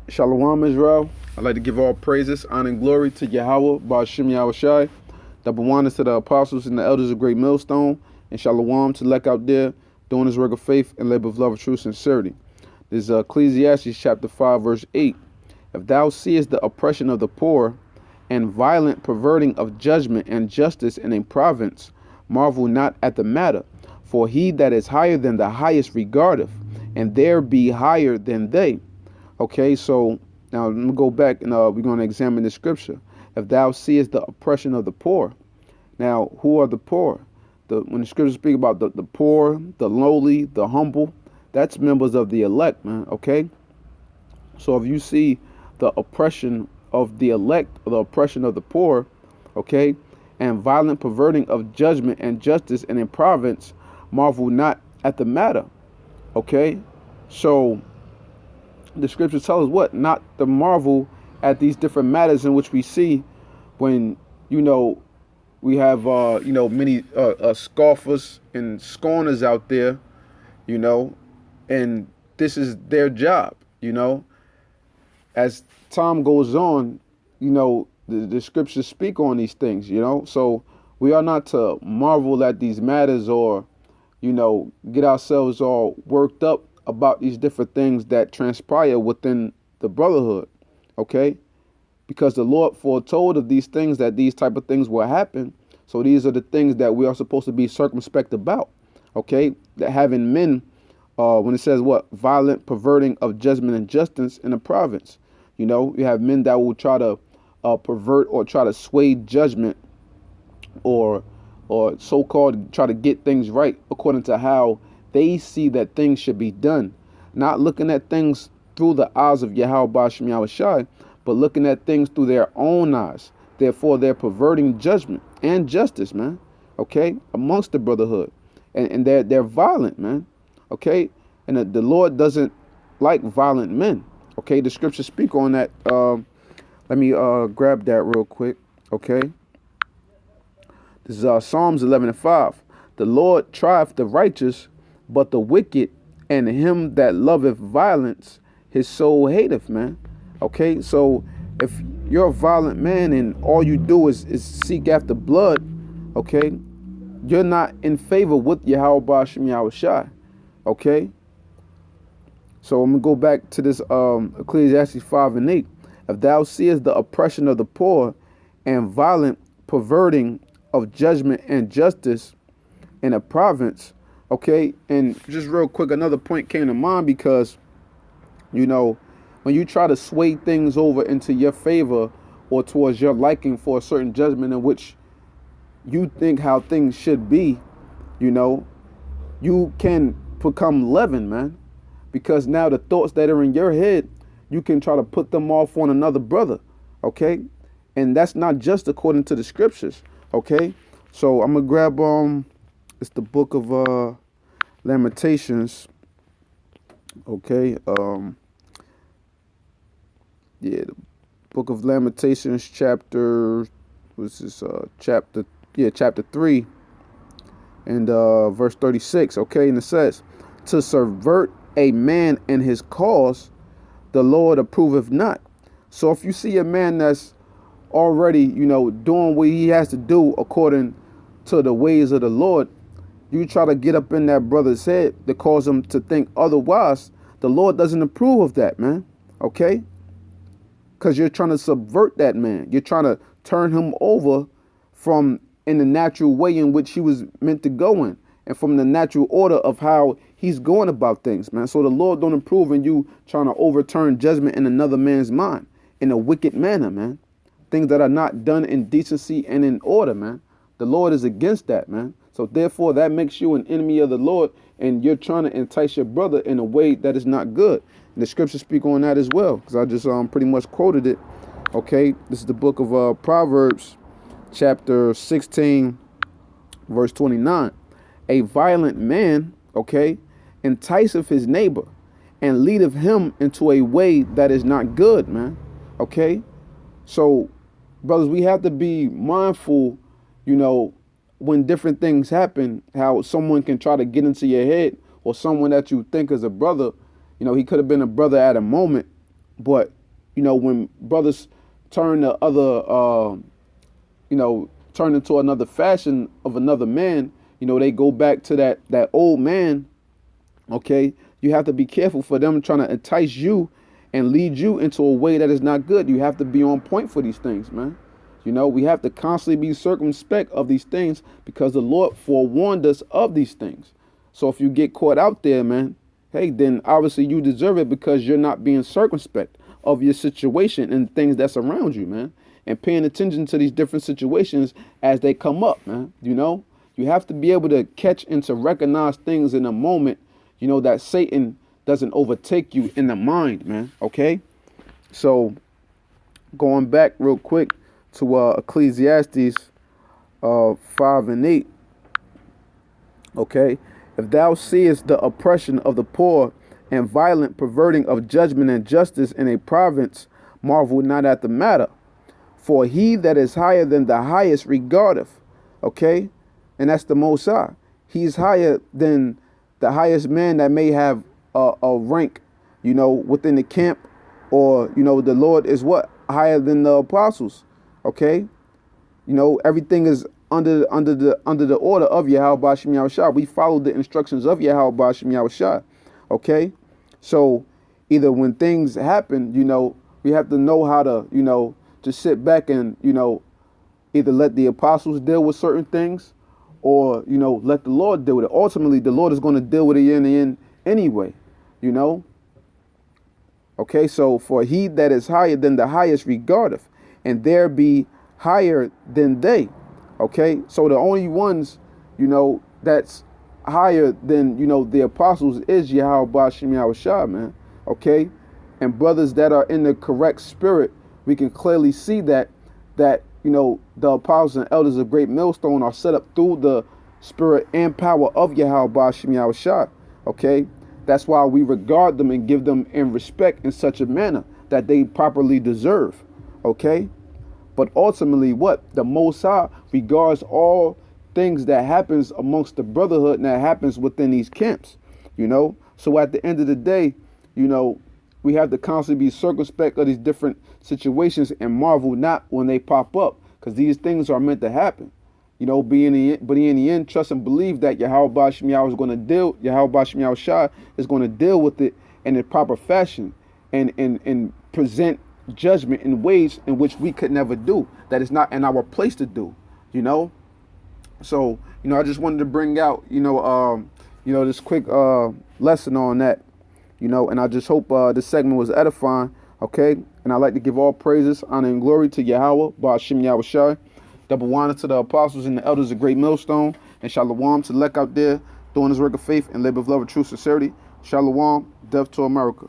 Shalom Israel. I'd like to give all praises, honor, and glory to Yahweh, Ba'ashem Yahushai. Double honors to the apostles and the elders of Great Millstone, and Shalom to Lek out there doing his work of faith and labor of love, of true sincerity. This is Ecclesiastes chapter 5, verse 8. If thou seest the oppression of the poor and violent perverting of judgment and justice in a province, marvel not at the matter. For he that is higher than the highest regardeth, and there be higher than they. Okay, so now let me go back and we're going to examine the scripture. If thou seest the oppression of the poor. Now, who are the poor? When the scriptures speak about the poor, the lowly, the humble, that's members of the elect, man. Okay, so if you see the oppression of the elect, the oppression of the poor, okay, and violent perverting of judgment and justice and in province, marvel not at the matter. Okay, so the scriptures tell us what? Not to marvel at these different matters in which we see when, we have, many scoffers and scorners out there, and this is their job, As time goes on, the scriptures speak on these things, So we are not to marvel at these matters or, get ourselves all worked up about these different things that transpire within the brotherhood, okay? Because the Lord foretold of these things that these type of things will happen. So these are the things that we are supposed to be circumspect about, okay? That having men, when it says what? Violent perverting of judgment and justice in a province. You have men that will try to pervert or try to sway judgment or so-called try to get things right according to how they see that things should be done, not looking at things through the eyes of Yahweh Ba'ashem Yahushai, but looking at things through their own eyes. Therefore, they're perverting judgment and justice, man. Okay, amongst the brotherhood, and they're violent, man. Okay, and the Lord doesn't like violent men. Okay, the scriptures speak on that. Let me grab that real quick. Okay, this is Psalms 11:5. The Lord trieth the righteous, but the wicked and him that loveth violence, his soul hateth, man. Okay, so if you're a violent man and all you do is seek after blood, okay, you're not in favor with Yahweh Ba'ashem Yahushai. Okay, so I'm gonna go back to this Ecclesiastes 5 and 8. If thou seest the oppression of the poor and violent perverting of judgment and justice in a province, okay, and just real quick, another point came to mind because, when you try to sway things over into your favor or towards your liking for a certain judgment in which you think how things should be, you can become leaven, man, because now the thoughts that are in your head, you can try to put them off on another brother, okay, and that's not just according to the scriptures, okay. So I'm gonna grab it's the book of Lamentations, okay. The book of Lamentations, chapter 3 and verse 36, okay, and it says, to subvert a man in his cause, the Lord approveth not. So if you see a man that's already, doing what he has to do according to the ways of the Lord, you try to get up in that brother's head to cause him to think otherwise, the Lord doesn't approve of that, man, okay? Because you're trying to subvert that man. You're trying to turn him over from in the natural way in which he was meant to go in, and from the natural order of how he's going about things, man. So the Lord don't approve in you trying to overturn judgment in another man's mind in a wicked manner, man. Things that are not done in decency and in order, man. The Lord is against that, man. So therefore, that makes you an enemy of the Lord, and you're trying to entice your brother in a way that is not good. And the scriptures speak on that as well, because I just pretty much quoted it. Okay, this is the book of Proverbs, chapter 16, verse 29. A violent man, okay, enticeth his neighbor, and leadeth him into a way that is not good, man. Okay, so brothers, we have to be mindful, when different things happen, how someone can try to get into your head, or someone that you think is a brother, he could have been a brother at a moment, But when brothers turn to other, turn into another fashion of another man, they go back to that old man. Okay, you have to be careful for them trying to entice you and lead you into a way that is not good. You have to be on point for these things, man. We have to constantly be circumspect of these things because the Lord forewarned us of these things. So if you get caught out there, man, hey, then obviously you deserve it because you're not being circumspect of your situation and things that's around you, man, and paying attention to these different situations as they come up, man. You have to be able to catch and to recognize things in a moment, that Satan doesn't overtake you in the mind, man. Okay, so going back real quick to Ecclesiastes 5:8. Okay, if thou seest the oppression of the poor and violent perverting of judgment and justice in a province, marvel not at the matter. For he that is higher than the highest regardeth. Okay, and that's the Most High. He's higher than the highest man that may have a rank, within the camp, or the Lord is what higher than the apostles. Okay, everything is under the order of Yahweh Bashim Yahushua. We follow the instructions of Yahweh Bashim Yahushua. Okay, so either when things happen, we have to know how to just sit back and either let the apostles deal with certain things, or let the Lord deal with it. Ultimately, the Lord is going to deal with it in the end anyway. Okay, so for he that is higher than the highest regardeth, and there be higher than they. Okay, so the only ones, that's higher than, the apostles is Yahweh Bashim Yahushua, man. Okay, and brothers that are in the correct spirit, we can clearly see that the apostles and elders of Great Millstone are set up through the spirit and power of Yahweh Bashim Yahushua. Okay, that's why we regard them and give them in respect in such a manner that they properly deserve. Okay. But ultimately, what? The Most High regards all things that happens amongst the brotherhood and that happens within these camps, So at the end of the day, we have to constantly be circumspect of these different situations and marvel not when they pop up, because these things are meant to happen. But in the end, trust and believe that Yahweh Bashim Yahweh is going to deal, Yahweh Bashim Yahushua is going to deal with it in a proper fashion and present judgment in ways in which we could never do, that is not in our place to do. So I just wanted to bring out this quick lesson on that, and I just hope this segment was edifying. Okay, and I'd like to give all praises, honor, and glory to Yahweh Ba'ashim Yahushua. Double honor to the apostles and the elders of Great Millstone, and shalom to Lek out there doing his work of faith and labor of love and true sincerity. Shalom, death to America.